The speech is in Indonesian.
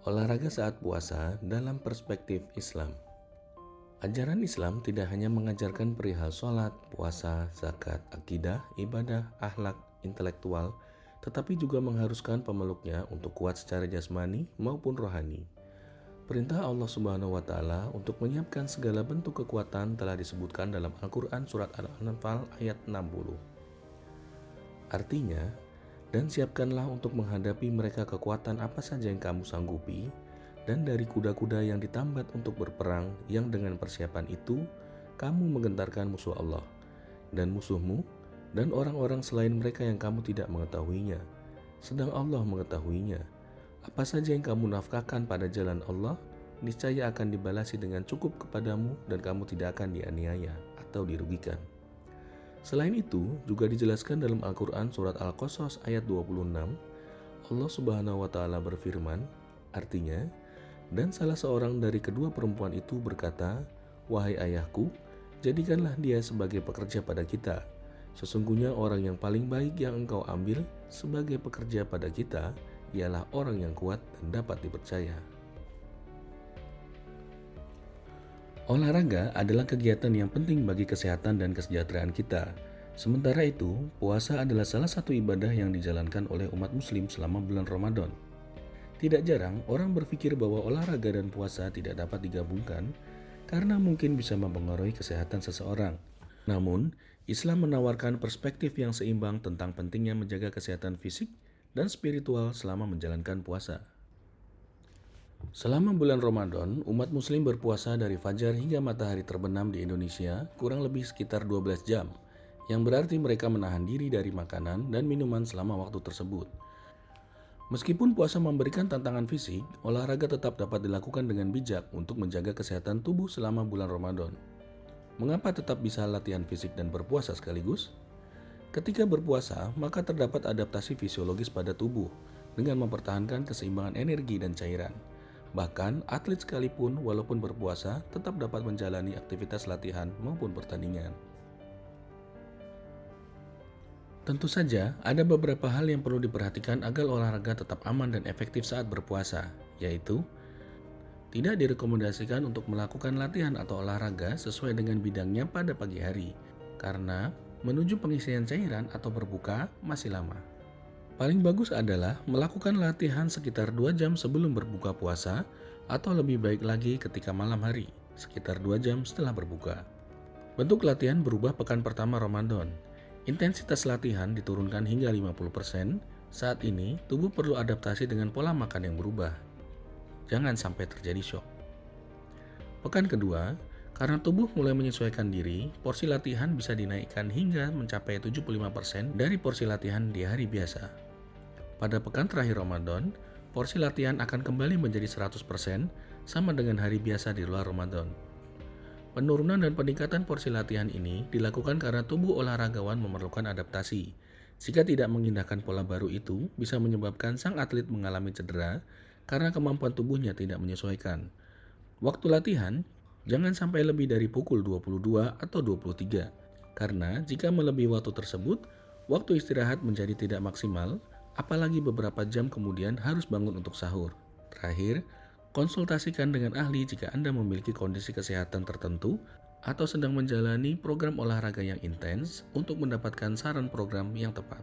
Olahraga saat puasa dalam perspektif Islam. Ajaran Islam tidak hanya mengajarkan perihal sholat, puasa, zakat, akidah, ibadah, akhlak, intelektual, tetapi juga mengharuskan pemeluknya untuk kuat secara jasmani maupun rohani. Perintah Allah Subhanahu wa Ta'ala untuk menyiapkan segala bentuk kekuatan telah disebutkan dalam Al-Quran Surat Al-Anfal ayat 60. Artinya, dan siapkanlah untuk menghadapi mereka kekuatan apa saja yang kamu sanggupi, dan dari kuda-kuda yang ditambat untuk berperang, yang dengan persiapan itu, kamu menggentarkan musuh Allah, dan musuhmu, dan orang-orang selain mereka yang kamu tidak mengetahuinya, sedang Allah mengetahuinya. Apa saja yang kamu nafkahkan pada jalan Allah, niscaya akan dibalasi dengan cukup kepadamu, dan kamu tidak akan dianiaya atau dirugikan. Selain itu, juga dijelaskan dalam Al-Quran Surat Al-Qasas ayat 26, Allah Subhanahu wa Ta'ala berfirman, artinya, dan salah seorang dari kedua perempuan itu berkata, wahai ayahku, jadikanlah dia sebagai pekerja pada kita. Sesungguhnya orang yang paling baik yang engkau ambil sebagai pekerja pada kita, ialah orang yang kuat dan dapat dipercaya. Olahraga adalah kegiatan yang penting bagi kesehatan dan kesejahteraan kita. Sementara itu, puasa adalah salah satu ibadah yang dijalankan oleh umat muslim selama bulan Ramadan. Tidak jarang orang berpikir bahwa olahraga dan puasa tidak dapat digabungkan karena mungkin bisa mempengaruhi kesehatan seseorang. Namun, Islam menawarkan perspektif yang seimbang tentang pentingnya menjaga kesehatan fisik dan spiritual selama menjalankan puasa. Selama bulan Ramadan, umat muslim berpuasa dari fajar hingga matahari terbenam di Indonesia kurang lebih sekitar 12 jam, yang berarti mereka menahan diri dari makanan dan minuman selama waktu tersebut. Meskipun puasa memberikan tantangan fisik, olahraga tetap dapat dilakukan dengan bijak untuk menjaga kesehatan tubuh selama bulan Ramadan. Mengapa tetap bisa latihan fisik dan berpuasa sekaligus? Ketika berpuasa, maka terdapat adaptasi fisiologis pada tubuh dengan mempertahankan keseimbangan energi dan cairan. Bahkan, atlet sekalipun walaupun berpuasa tetap dapat menjalani aktivitas latihan maupun pertandingan. Tentu saja, ada beberapa hal yang perlu diperhatikan agar olahraga tetap aman dan efektif saat berpuasa, yaitu tidak direkomendasikan untuk melakukan latihan atau olahraga sesuai dengan bidangnya pada pagi hari, karena menuju pengisian cairan atau berbuka masih lama. Paling bagus adalah melakukan latihan sekitar 2 jam sebelum berbuka puasa atau lebih baik lagi ketika malam hari, sekitar 2 jam setelah berbuka. Bentuk latihan berubah pekan pertama Ramadan. Intensitas latihan diturunkan hingga 50%. Saat ini, tubuh perlu adaptasi dengan pola makan yang berubah. Jangan sampai terjadi shock. Pekan kedua, karena tubuh mulai menyesuaikan diri, porsi latihan bisa dinaikkan hingga mencapai 75% dari porsi latihan di hari biasa. Pada pekan terakhir Ramadan, porsi latihan akan kembali menjadi 100% sama dengan hari biasa di luar Ramadan. Penurunan dan peningkatan porsi latihan ini dilakukan karena tubuh olahragawan memerlukan adaptasi. Jika tidak mengindahkan pola baru itu, bisa menyebabkan sang atlet mengalami cedera karena kemampuan tubuhnya tidak menyesuaikan. Waktu latihan, jangan sampai lebih dari pukul 22 atau 23, karena jika melebihi waktu tersebut, waktu istirahat menjadi tidak maksimal, apalagi beberapa jam kemudian harus bangun untuk sahur. Terakhir, konsultasikan dengan ahli jika Anda memiliki kondisi kesehatan tertentu atau sedang menjalani program olahraga yang intens untuk mendapatkan saran program yang tepat.